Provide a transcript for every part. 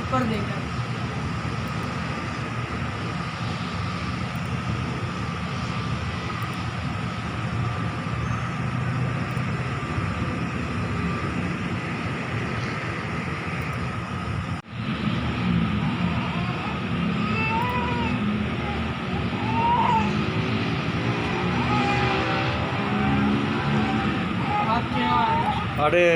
ऊपर देखा। अरे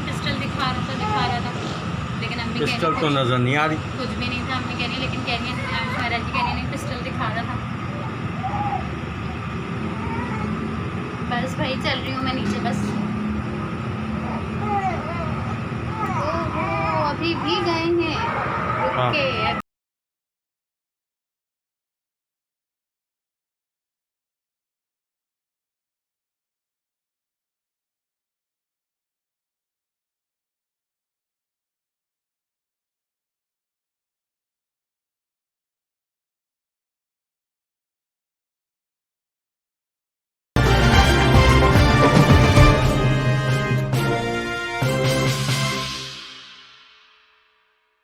पिस्टल दिखा रहा था, लेकिन अम्मी पिस्टल तो नजर नहीं आ रही, कुछ भी नहीं था। अम्मी कह रही है, लेकिन कह रही है शहरा जी कह रही है नहीं पिस्टल दिखा रहा था। बस भाई चल रही हूँ मैं नीचे बस। ओहो अभी भी गए हैं रुक के।